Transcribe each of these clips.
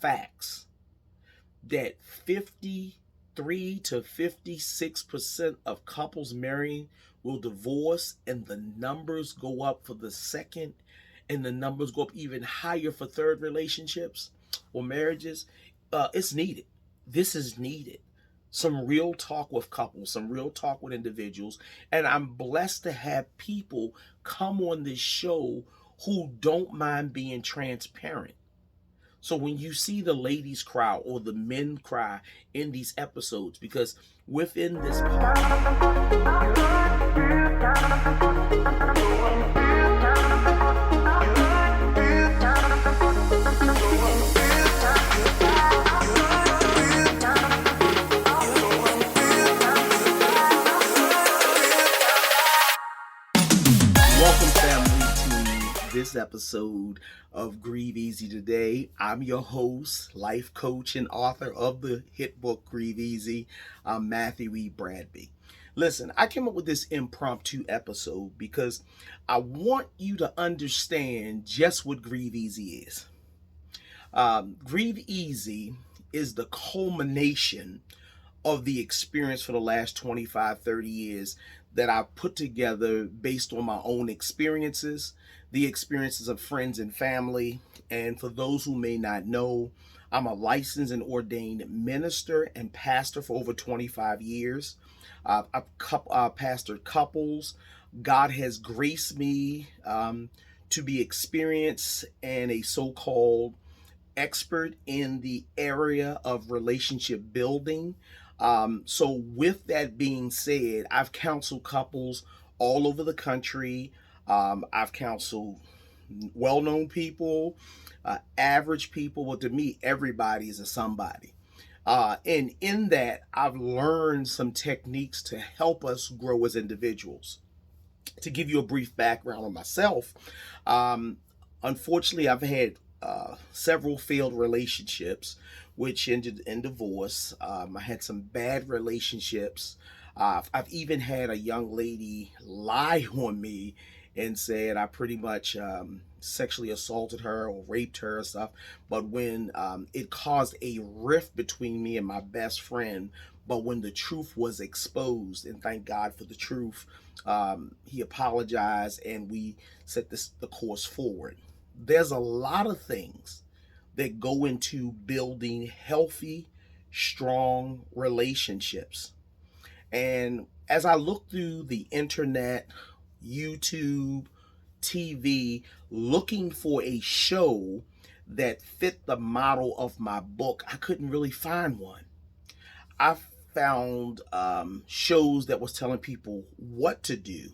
facts that 53 to 56% of couples marrying will divorce, and the numbers go up for the second, and the numbers go up even higher for third relationships or marriages. It's needed. This is needed. Some real talk with couples, some real talk with individuals. And I'm blessed to have people come on this show who don't mind being transparent. So when you see the ladies cry or the men cry in these episodes, because within this welcome, family, to this episode of Grieve Easy Today. I'm your host, life coach, and author of the hit book Grieve Easy, Matthew Bradby. Listen, I came up with this impromptu episode because I want you to understand just what Grieve Easy is. Grieve Easy is the culmination of the experience for the last 25, 30 years that I've put together based on my own experiences, the experiences of friends and family. And for those who may not know, I'm a licensed and ordained minister and pastor for over 25 years. I've pastored couples. God has graced me to be experienced and a so-called expert in the area of relationship building. So with that being said, I've counseled couples all over the country. I've counseled well-known people, average people, but to me, everybody is a somebody. And in that, I've learned some techniques to help us grow as individuals. To give you a brief background on myself, unfortunately, I've had several failed relationships, which ended in divorce. I had some bad relationships. I've even had a young lady lie on me and said I pretty much sexually assaulted her or raped her and stuff. But when it caused a rift between me and my best friend, but when the truth was exposed, and thank God for the truth, he apologized and we set the course forward. There's a lot of things that go into building healthy, strong relationships. And as I look through the internet, YouTube, TV, looking for a show that fit the model of my book, I couldn't really find one. I found shows that was telling people what to do.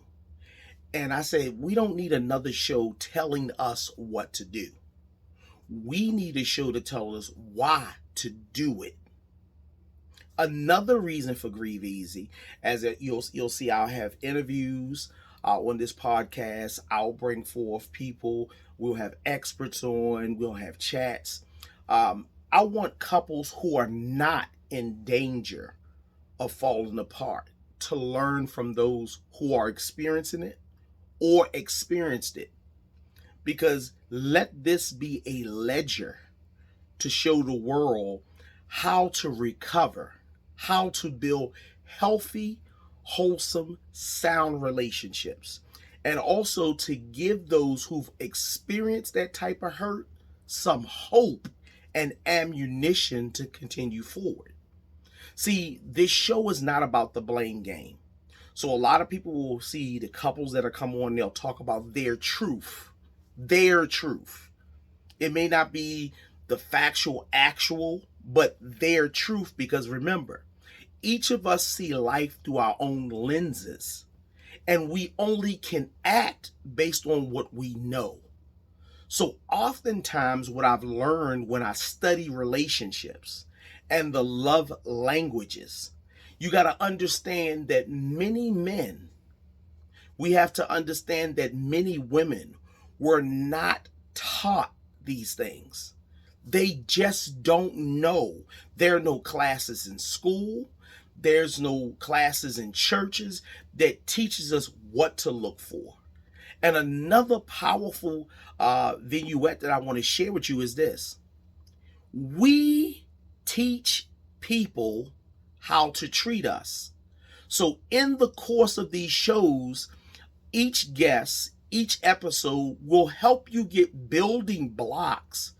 And I said, we don't need another show telling us what to do. We need a show to tell us why to do it. Another reason for Grieve Easy, as you'll see, I'll have interviews on this podcast. I'll bring forth people. We'll have experts on. We'll have chats. I want couples who are not in danger of falling apart to learn from those who are experiencing it or experienced it. Because let this be a ledger to show the world how to recover, how to build healthy, wholesome, sound relationships. And also to give those who've experienced that type of hurt some hope and ammunition to continue forward. See, this show is not about the blame game. So a lot of people will see the couples that are come on, they'll talk about their truth. Their truth. It may not be the factual, actual, but their truth, because remember, each of us see life through our own lenses, and we only can act based on what we know. So oftentimes what I've learned when I study relationships and the love languages, you got to understand that many men, we have to understand that many women were not taught these things. They just don't know. There are no classes in school. There's no classes in churches that teaches us what to look for. And another powerful vignette that I want to share with you is this. We teach people how to treat us. So in the course of these shows, each guest, each episode will help you get building blocks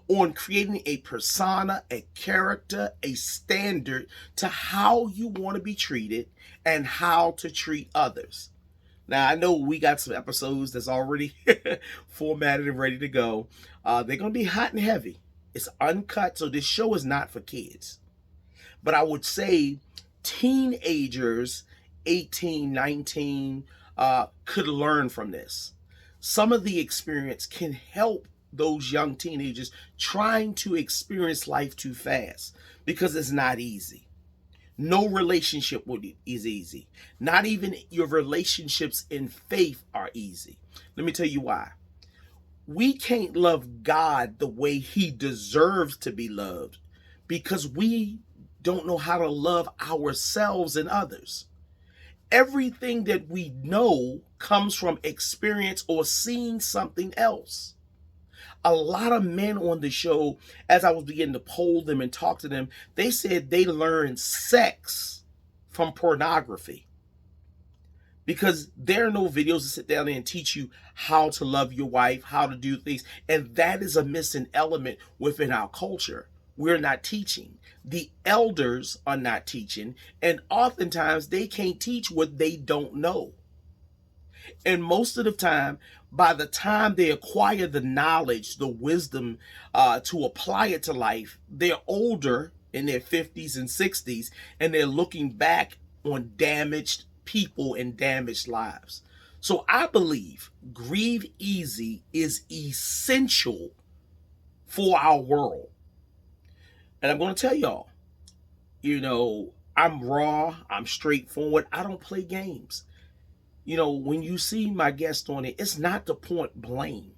on creating a persona, a character, a standard to how you want to be treated and how to treat others. Now, I know we got some episodes that's already formatted and ready to go. They're going to be hot and heavy. It's uncut, so this show is not for kids. But I would say teenagers, 18, 19, could learn from this. Some of the experience can help those young teenagers trying to experience life too fast because it's not easy. No relationship is easy. Not even your relationships in faith are easy. Let me tell you why. We can't love God the way he deserves to be loved because we don't know how to love ourselves and others. Everything that we know comes from experience or seeing something else. A lot of men on the show, as I was beginning to poll them and talk to them, they said they learned sex from pornography because there are no videos to sit down there and teach you how to love your wife, how to do things. And that is a missing element within our culture. We're not teaching. The elders are not teaching. And oftentimes they can't teach what they don't know. And most of the time, by the time they acquire the knowledge, the wisdom to apply it to life, they're older in their 50s and 60s, and they're looking back on damaged people and damaged lives. So I believe Grieve Easy is essential for our world. And I'm going to tell y'all, I'm raw, I'm straightforward, I don't play games. When you see my guest on it, it's not to point blame.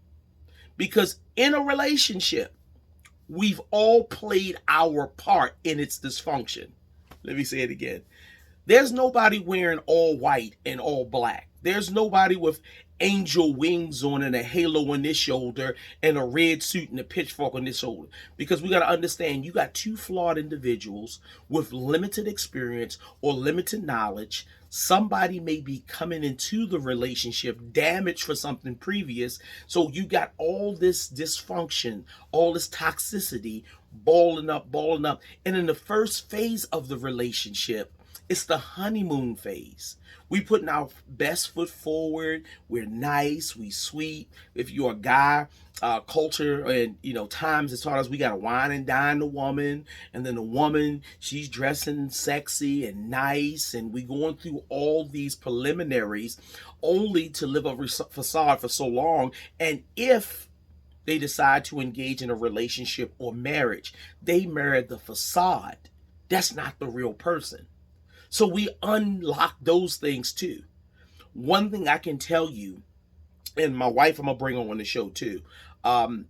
Because in a relationship, we've all played our part in its dysfunction. Let me say it again. There's nobody wearing all white and all black. There's nobody with angel wings on and a halo on this shoulder and a red suit and a pitchfork on this shoulder. Because we got to understand, you got two flawed individuals with limited experience or limited knowledge. Somebody may be coming into the relationship damaged for something previous. So you got all this dysfunction, all this toxicity balling up. And in the first phase of the relationship, it's the honeymoon phase. We putting our best foot forward. We're nice. We sweet. If you're a guy, culture and times has taught us we gotta wine and dine the woman, and then the woman, she's dressing sexy and nice, and we going through all these preliminaries, only to live a facade for so long. And if they decide to engage in a relationship or marriage, they marry the facade. That's not the real person. So we unlock those things too. One thing I can tell you, and my wife I'm gonna bring on the show too, on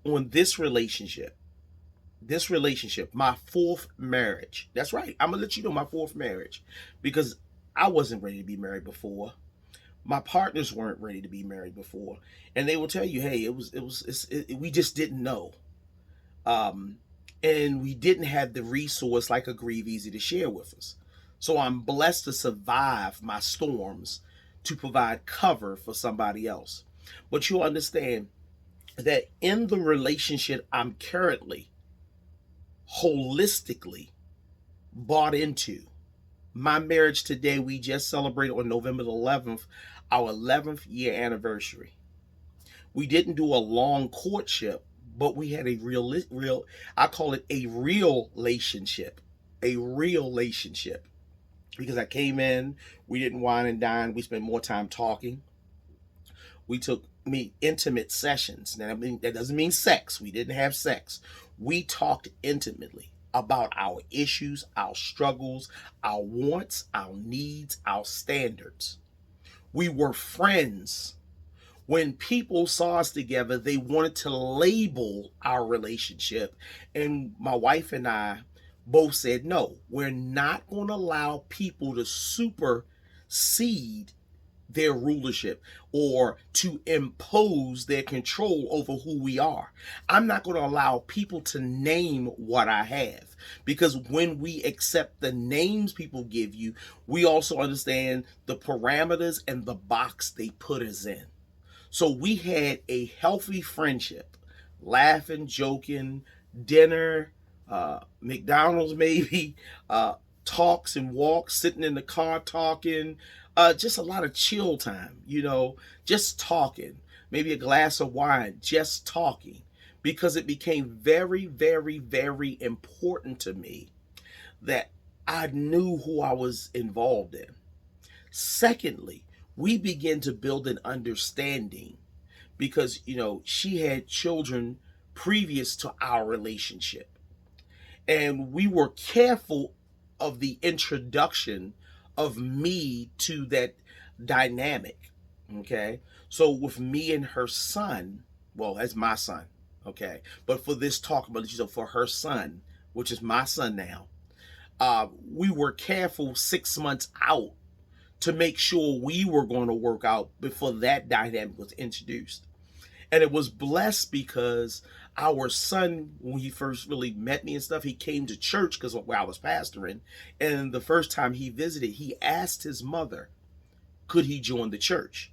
this relationship, my fourth marriage. That's right. I'm gonna let you know my fourth marriage, because I wasn't ready to be married before. My partners weren't ready to be married before, and they will tell you, hey, we just didn't know. And we didn't have the resource like a Grieve Easy to share with us. So I'm blessed to survive my storms to provide cover for somebody else. But you'll understand that in the relationship I'm currently holistically bought into, my marriage today, we just celebrated on November the 11th, our 11th year anniversary. We didn't do a long courtship, but we had a real, I call it a real relationship, because I came in, we didn't wine and dine, we spent more time talking. We took intimate sessions. Now, that doesn't mean sex. We didn't have sex. We talked intimately about our issues, our struggles, our wants, our needs, our standards. We were friends. When people saw us together, they wanted to label our relationship. And my wife and I both said, no, we're not going to allow people to supersede their rulership or to impose their control over who we are. I'm not going to allow people to name what I have, because when we accept the names people give you, we also understand the parameters and the box they put us in. So we had a healthy friendship, laughing, joking, dinner, McDonald's maybe, talks and walks, sitting in the car talking, just a lot of chill time, just talking, maybe a glass of wine, just talking, because it became very, very, very important to me that I knew who I was involved in. Secondly, we began to build an understanding because, she had children previous to our relationship. And we were careful of the introduction of me to that dynamic. Okay. So with me and her son, well, as my son, okay. But for this talk about, for her son, which is my son now, we were careful 6 months out to make sure we were going to work out before that dynamic was introduced. And it was blessed because our son, when he first really met me and stuff, he came to church because where I was pastoring. And the first time he visited, he asked his mother, could he join the church?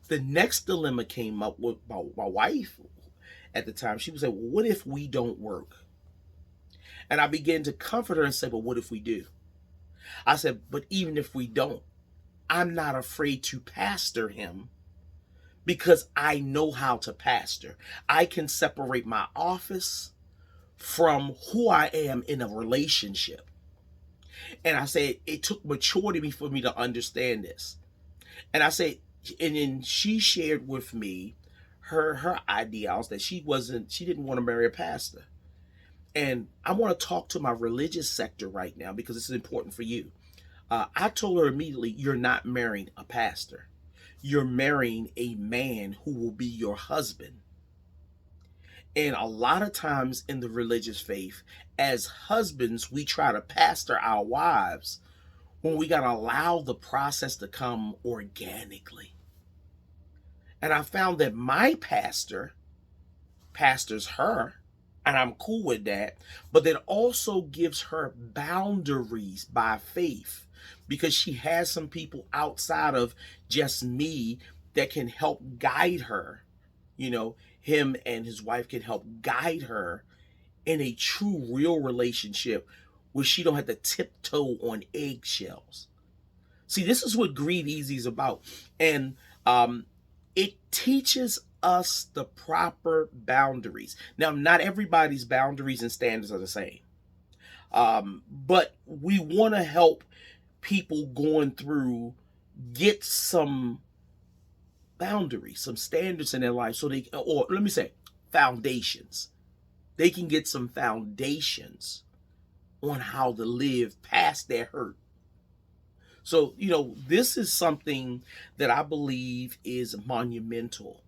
The next dilemma came up with my wife at the time. She would say, well, what if we don't work? And I began to comfort her and say, well, what if we do? I said, but even if we don't, I'm not afraid to pastor him because I know how to pastor. I can separate my office from who I am in a relationship. And I said, it took maturity for me to understand this. And I said, and then she shared with me her ideals that she didn't want to marry a pastor. And I want to talk to my religious sector right now because this is important for you. I told her immediately, you're not marrying a pastor. You're marrying a man who will be your husband. And a lot of times in the religious faith, as husbands, we try to pastor our wives when we got to allow the process to come organically. And I found that my pastor pastors her, and I'm cool with that, but that also gives her boundaries by faith because she has some people outside of just me that can help guide her. Him and his wife can help guide her in a true, real relationship where she don't have to tiptoe on eggshells. See, this is what Grieve Easy is about. And it teaches us the proper boundaries. Now, not everybody's boundaries and standards are the same. But we want to help people going through get some boundaries, some standards in their life so they, or let me say, foundations. They can get some foundations on how to live past their hurt. So, this is something that I believe is monumental.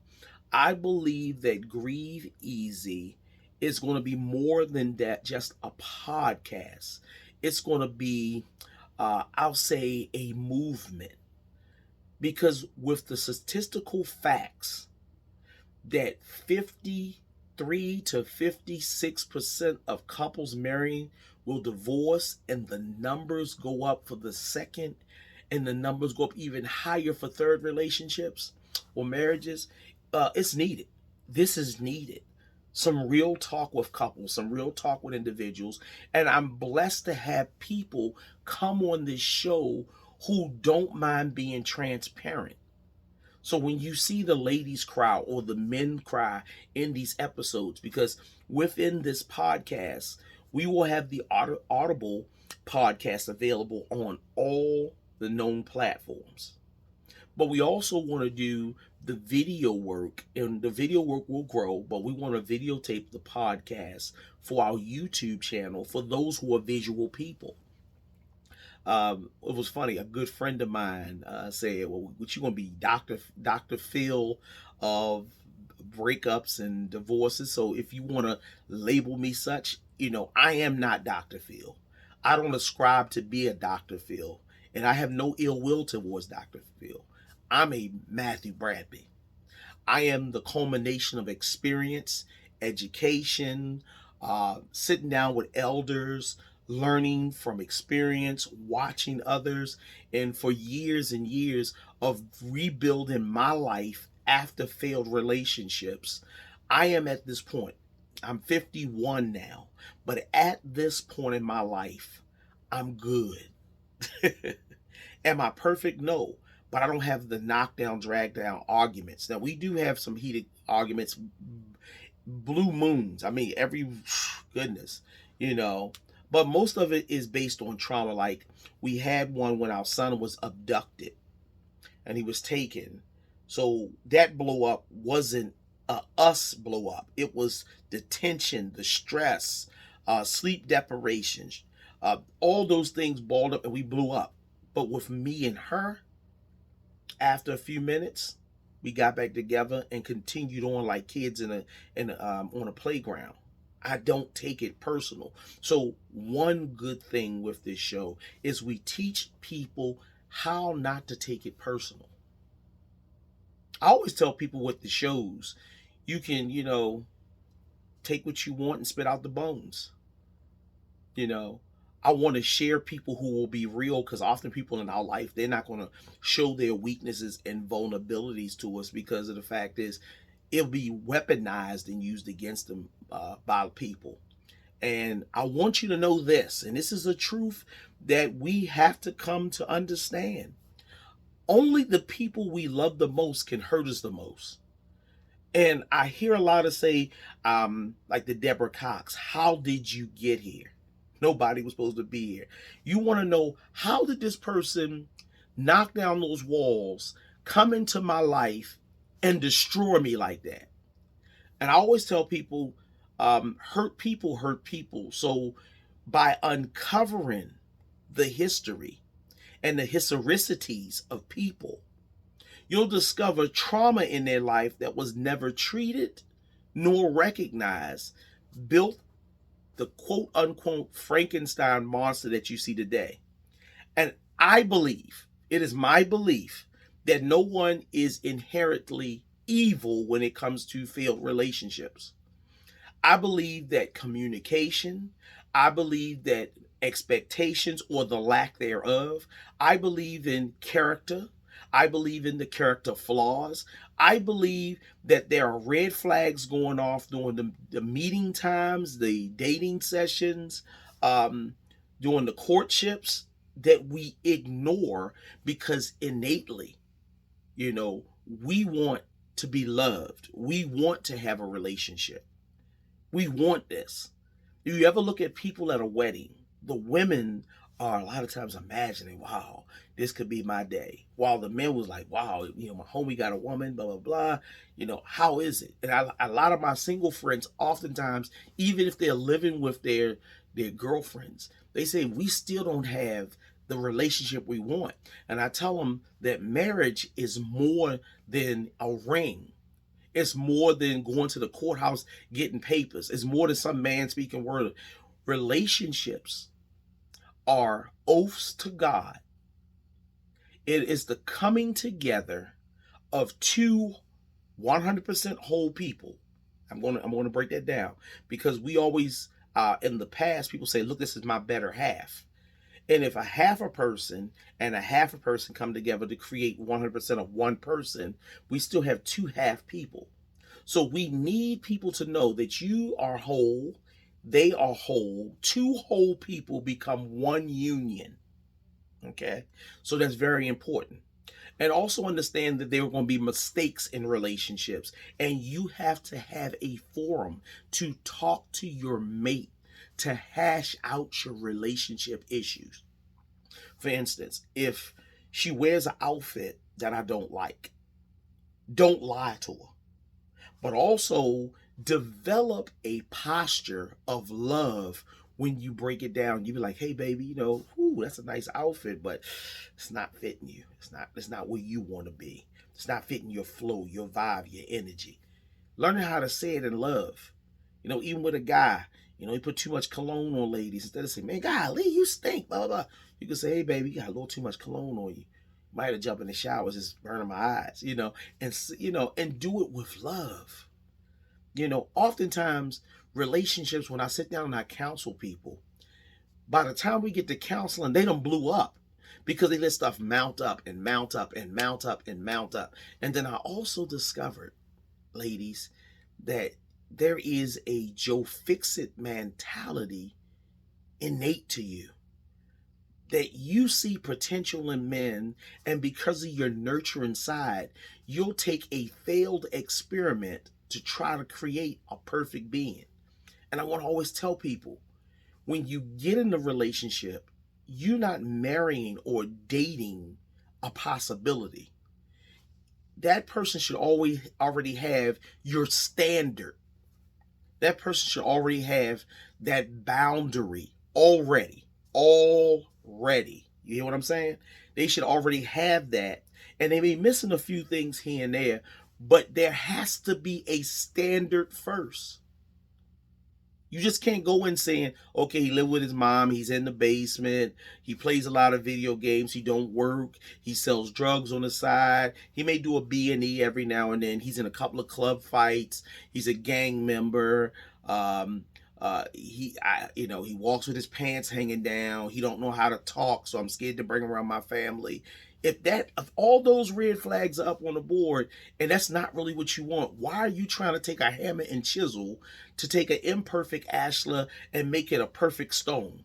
I believe that Grieve Easy is going to be more than that, just a podcast. It's going to be, I'll say, a movement. Because with the statistical facts that 53 to 56% of couples marrying will divorce, and the numbers go up for the second, and the numbers go up even higher for third relationships or marriages, it's needed. This is needed. Some real talk with couples, some real talk with individuals. And I'm blessed to have people come on this show who don't mind being transparent. So when you see the ladies cry or the men cry in these episodes, because within this podcast, we will have the Audible podcast available on all the known platforms. But we also want to do the video work, and the video work will grow, but we want to videotape the podcast for our YouTube channel for those who are visual people. It was funny. A good friend of mine said, "Well, what you gonna be, Dr. Phil of breakups and divorces? So if you want to label me such, I am not Dr. Phil. I don't ascribe to be a Dr. Phil. And I have no ill will towards Dr. Phil. I'm a Matthew Bradby. I am the culmination of experience, education, sitting down with elders, learning from experience, watching others, and for years and years of rebuilding my life after failed relationships. I am at this point. I'm 51 now, but at this point in my life, I'm good. Am I perfect? No. But I don't have the knockdown, drag down arguments. Now, we do have some heated arguments, blue moons. I mean, every goodness, you know. But most of it is based on trauma. Like, we had one when our son was abducted and he was taken. So that blow up wasn't us blow up. It was the tension, the stress, sleep deprivation, all those things balled up and we blew up. But with me and her, after a few minutes, we got back together and continued on like kids on a playground. I don't take it personal. So one good thing with this show is we teach people how not to take it personal. I always tell people with the shows, you can, take what you want and spit out the bones. You know, I want to share people who will be real, because often people in our life, they're not going to show their weaknesses and vulnerabilities to us, because of the fact is it'll be weaponized and used against them by people. And I want you to know this, and this is a truth that we have to come to understand. Only the people we love the most can hurt us the most. And I hear a lot of say, like the Deborah Cox, how did you get here? Nobody was supposed to be here. You want to know, how did this person knock down those walls, come into my life, and destroy me like that? And I always tell people, hurt people hurt people. So by uncovering the history and the historicities of people, you'll discover trauma in their life that was never treated nor recognized, built the quote unquote Frankenstein monster that you see today. And I believe, it is my belief, that no one is inherently evil when it comes to failed relationships. I believe that communication, I believe that expectations or the lack thereof, I believe in character, I believe in the character flaws. I believe that there are red flags going off during the meeting times, the dating sessions, during the courtships, that we ignore, because innately, we want to be loved. We want to have a relationship. We want this. If you ever look at people at a wedding, the women are a lot of times imagining, wow, this could be my day. While the men was like, wow, my homie got a woman, blah, blah, blah. How is it? And a lot of my single friends, oftentimes, even if they're living with their girlfriends, they say, we still don't have the relationship we want. And I tell them that marriage is more than a ring. It's more than going to the courthouse getting papers. It's more than some man speaking word. Relationships are oaths to God. It is the coming together of two 100% whole people. I'm going to break that down, because we always in the past, people say, look, this is my better half. And if a half a person and a half a person come together to create 100% of one person, we still have two half people. So we need people to know that you are whole, they are whole. Two whole people become one union. Okay? So that's very important. And also understand that there are going to be mistakes in relationships, and you have to have a forum to talk to your mate, to hash out your relationship issues. For instance, if she wears an outfit that I don't like, don't lie to her, but also develop a posture of love. When you break it down, you be like, hey baby, that's a nice outfit, but it's not fitting you. It's not where you want to be. It's not fitting your flow, your vibe, your energy. Learning how to say it in love. Even with a guy, He put too much cologne on ladies. Instead of saying, man, golly, you stink, blah, blah, blah. You can say, hey, baby, you got a little too much cologne on you. Might have to jump in the shower, just burning my eyes, and do it with love. Oftentimes relationships, when I sit down and I counsel people, by the time we get to counseling, they done blew up because they let stuff mount up and mount up and mount up and mount up. And then I also discovered, ladies, that there is a Joe Fix-It mentality innate to you. That you see potential in men, and because of your nurturing side, you'll take a failed experiment to try to create a perfect being. And I want to always tell people, when you get in a relationship, you're not marrying or dating a possibility. That person should always already have your standard. That person should already have that boundary already. You hear what I'm saying? They should already have that. And they may be missing a few things here and there, but there has to be a standard first. You just can't go in saying, okay, he lives with his mom, he's in the basement, he plays a lot of video games, he don't work, he sells drugs on the side, he may do a B&E every now and then, he's in a couple of club fights, he's a gang member, he walks with his pants hanging down, he don't know how to talk, so I'm scared to bring him around my family. If all those red flags are up on the board and that's not really what you want, why are you trying to take a hammer and chisel to take an imperfect ashlar and make it a perfect stone?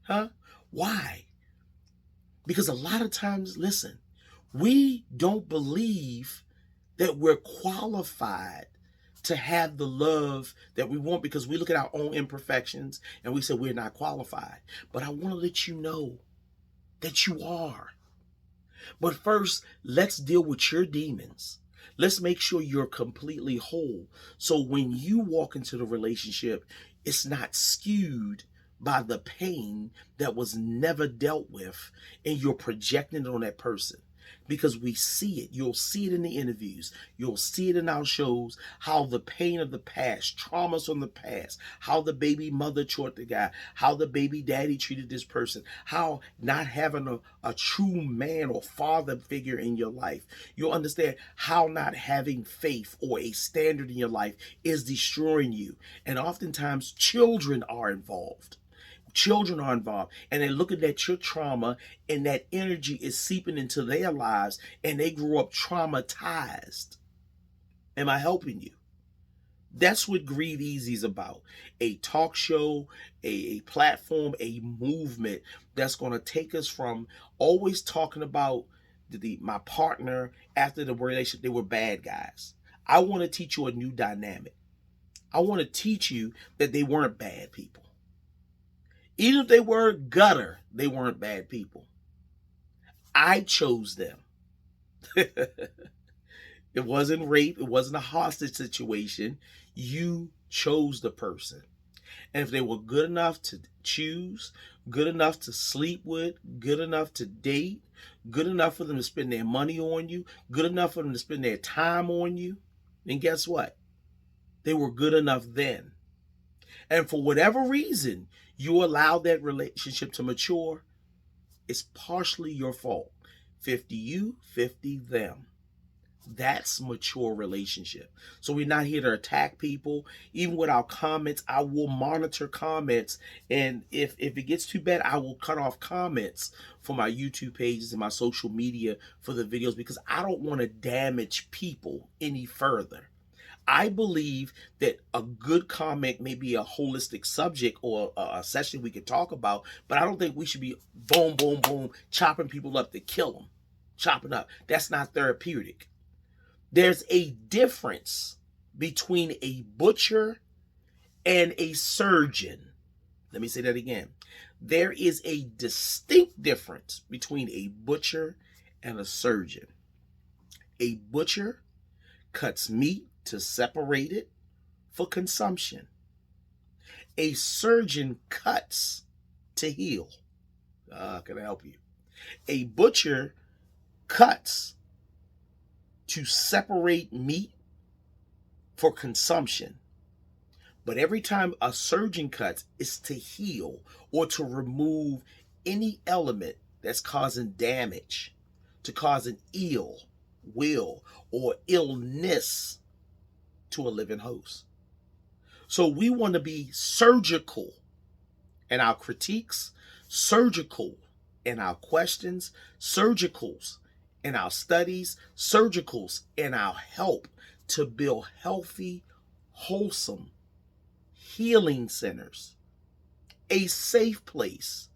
Huh? Why? Because a lot of times, listen, we don't believe that we're qualified to have the love that we want because we look at our own imperfections and we say we're not qualified. But I want to let you know that you are. But first, let's deal with your demons. Let's make sure you're completely whole. So when you walk into the relationship, it's not skewed by the pain that was never dealt with and you're projecting it on that person. Because we see it. You'll see it in the interviews. You'll see it in our shows, how the pain of the past, traumas from the past, how the baby mother taught the guy, how the baby daddy treated this person, how not having a true man or father figure in your life. You'll understand how not having faith or a standard in your life is destroying you. And oftentimes children are involved. Children are involved and they're looking at your trauma and that energy is seeping into their lives and they grow up traumatized. Am I helping you? That's what Grieve Easy is about. A talk show, a platform, a movement that's going to take us from always talking about my partner after the relationship, they were bad guys. I want to teach you a new dynamic. I want to teach you that they weren't bad people. Even if they were gutter, they weren't bad people. I chose them. It wasn't rape. It wasn't a hostage situation. You chose the person. And if they were good enough to choose, good enough to sleep with, good enough to date, good enough for them to spend their money on you, good enough for them to spend their time on you, then guess what? They were good enough then. And for whatever reason, you allowed that relationship to mature, it's partially your fault. 50 you, 50 them. That's mature relationship. So we're not here to attack people. Even with our comments, I will monitor comments. And if it gets too bad, I will cut off comments for my YouTube pages and my social media for the videos because I don't want to damage people any further. I believe that a good comment may be a holistic subject or a session we could talk about, but I don't think we should be boom, boom, boom, chopping people up to kill them. Chopping up. That's not therapeutic. There's a difference between a butcher and a surgeon. Let me say that again. There is a distinct difference between a butcher and a surgeon. A butcher cuts meat to separate it for consumption. A surgeon cuts to heal. Can I help you? A butcher cuts to separate meat for consumption. But every time a surgeon cuts, it's to heal or to remove any element that's causing damage, to cause an ill will or illness to a living host. So we want to be surgical in our critiques, surgical in our questions, surgicals in our studies, surgicals in our help to build healthy, wholesome healing centers, a safe place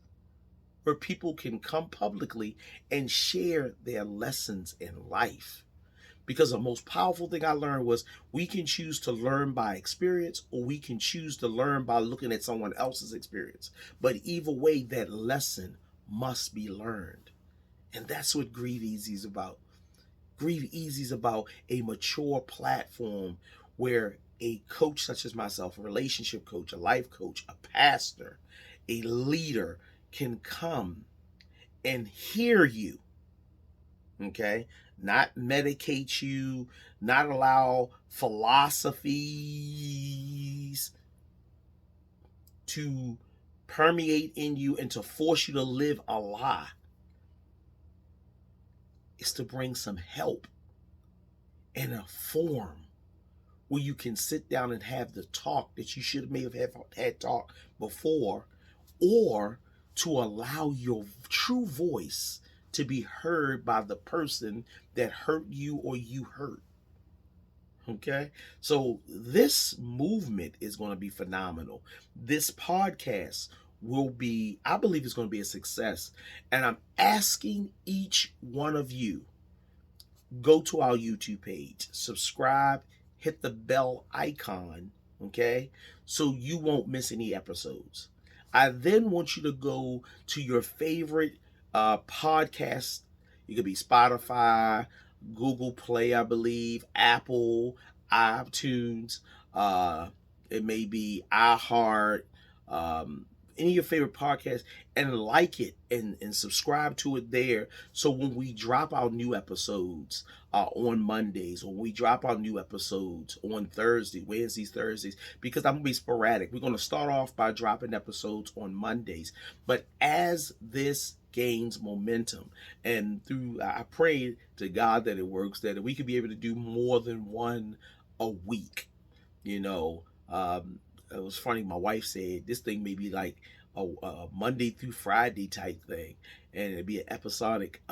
where people can come publicly and share their lessons in life. Because the most powerful thing I learned was we can choose to learn by experience, or we can choose to learn by looking at someone else's experience. But either way, that lesson must be learned. And that's what Grieve Easy is about. Grieve Easy is about a mature platform where a coach such as myself, a relationship coach, a life coach, a pastor, a leader can come and hear you, okay? Not medicate you, not allow philosophies to permeate in you and to force you to live a lie. It's to bring some help in a form where you can sit down and have the talk that you should may have had talk before, or to allow your true voice to be heard by the person that hurt you or you hurt. Okay, so this movement is going to be phenomenal. This podcast will be, I believe it's going to be a success. And I'm asking each one of you, go to our YouTube page, subscribe, hit the bell icon, okay, so you won't miss any episodes. I then want you to go to your favorite podcast. It could be Spotify, Google Play, I believe, Apple, iTunes. It may be iHeart. Any of your favorite podcasts, and like it and subscribe to it there. So when we drop our new episodes on Mondays, or we drop our new episodes on Wednesdays, Thursdays, because I'm going to be sporadic. We're going to start off by dropping episodes on Mondays. But as this gains momentum, and through, I pray to God that it works, that we could be able to do more than one a week. You know, it was funny. My wife said this thing may be like a Monday through Friday type thing, and it'd be an episodic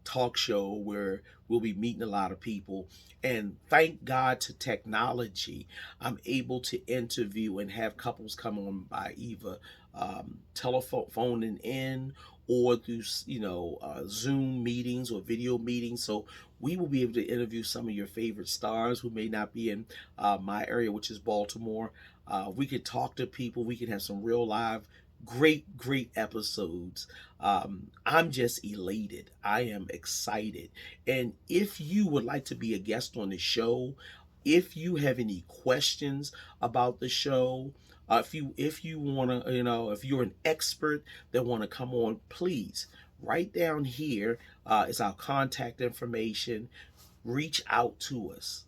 talk show where we'll be meeting a lot of people. And thank God to technology, I'm able to interview and have couples come on by either telephoning in or through Zoom meetings or video meetings. So we will be able to interview some of your favorite stars who may not be in my area, which is Baltimore. We could talk to people. We can have some real live, great episodes. I'm just elated. I am excited. And if you would like to be a guest on the show, if you have any questions about the show, if you want to, if you're an expert that want to come on, please write down here is our contact information. Reach out to us.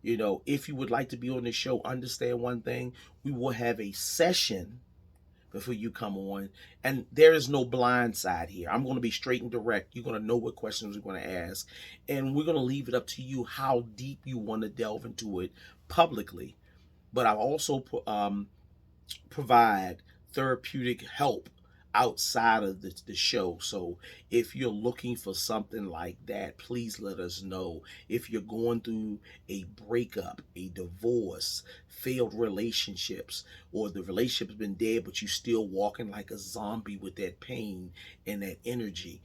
If you would like to be on the show, understand one thing: we will have a session before you come on, and there is no blind side here. I'm going to be straight and direct. You're going to know what questions we're going to ask, and we're going to leave it up to you how deep you want to delve into it publicly. But I'll also provide therapeutic help outside of the show. So if you're looking for something like that, please let us know. If you're going through a breakup, a divorce, failed relationships, or the relationship's been dead but you still walking like a zombie with that pain and that energy,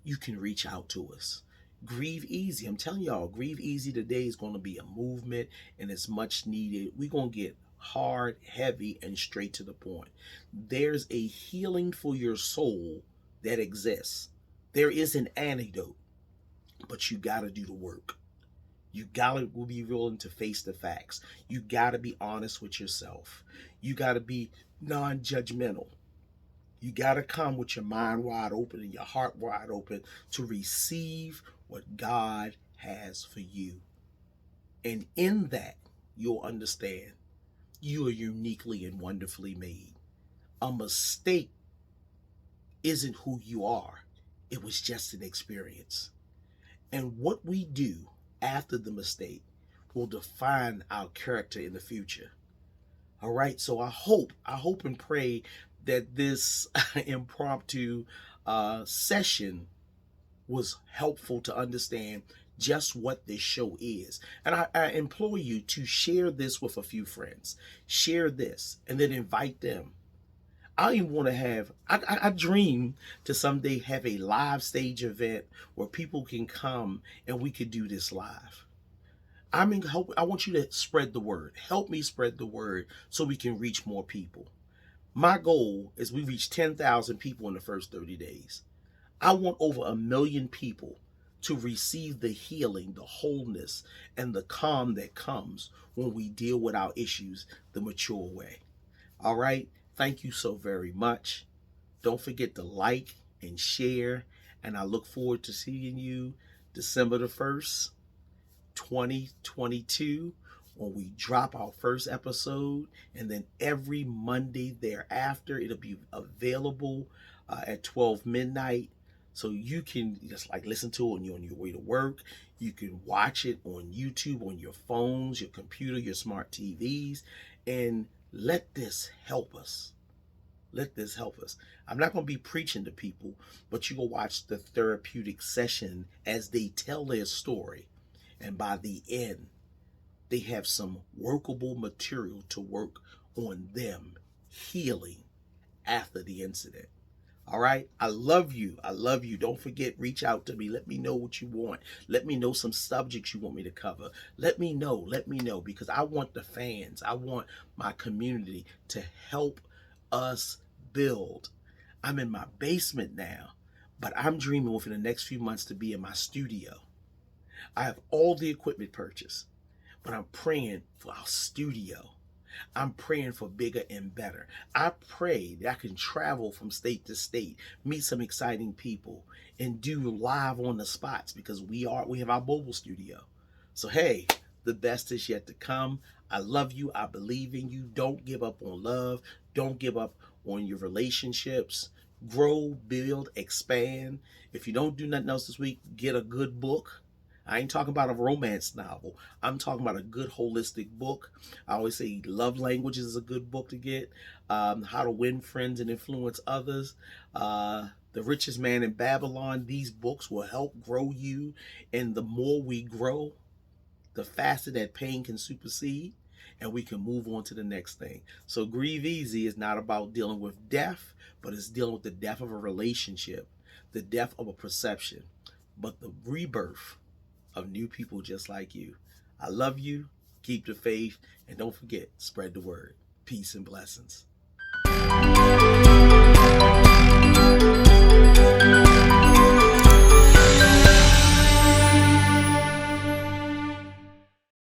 you can reach out to us. Grieve Easy. I'm telling y'all, Grieve Easy today is going to be a movement, and it's much needed. We're going to get hard, heavy, and straight to the point. There's a healing for your soul that exists. There is an antidote, but you got to do the work. You got to be willing to face the facts. You got to be honest with yourself. You got to be non-judgmental. You got to come with your mind wide open and your heart wide open to receive what God has for you. And in that, you'll understand You are uniquely and wonderfully made. A mistake isn't who you are, it was just an experience. And what we do after the mistake will define our character in the future. All right. So I hope and pray that this impromptu session was helpful to understand just what this show is. And I implore you to share this with a few friends. Share this and then invite them. I even want to I dream to someday have a live stage event where people can come and we could do this live. I want you to spread the word. Help me spread the word so we can reach more people. My goal is we reach 10,000 people in the first 30 days. I want over 1 million people to receive the healing, the wholeness, and the calm that comes when we deal with our issues the mature way. All right? Thank you so very much. Don't forget to like and share, and I look forward to seeing you December the 1st, 2022, when we drop our first episode, and then every Monday thereafter it'll be available at 12 midnight, so you can just like listen to it when you're on your way to work. You can watch it on YouTube, on your phones, your computer, your smart TVs, and let this help us. Let this help us. I'm not going to be preaching to people, but you go watch the therapeutic session as they tell their story. And by the end, they have some workable material to work on them healing after the incident. All right. I love you. I love you. Don't forget, reach out to me. Let me know what you want. Let me know some subjects you want me to cover. Let me know. Let me know, because I want the fans. I want my community to help us build. I'm in my basement now, but I'm dreaming within the next few months to be in my studio. I have all the equipment purchased, but I'm praying for our studio. I'm praying for bigger and better. I pray that I can travel from state to state, meet some exciting people, and do live on the spots, because we have our mobile studio. So hey, the best is yet to come. I love you. I believe in you. Don't give up on love. Don't give up on your relationships. Grow, build, expand. If you don't do nothing else this week, get a good book. I ain't talking about a romance novel. I'm talking about a good holistic book. I always say Love Languages is a good book to get. How to Win Friends and Influence Others. The Richest Man in Babylon. These books will help grow you. And the more we grow, the faster that pain can supersede, and we can move on to the next thing. So Grieve Easy is not about dealing with death, but it's dealing with the death of a relationship, the death of a perception, but the rebirth of new people just like you. I love you. Keep the faith. And don't forget, spread the word. Peace and blessings.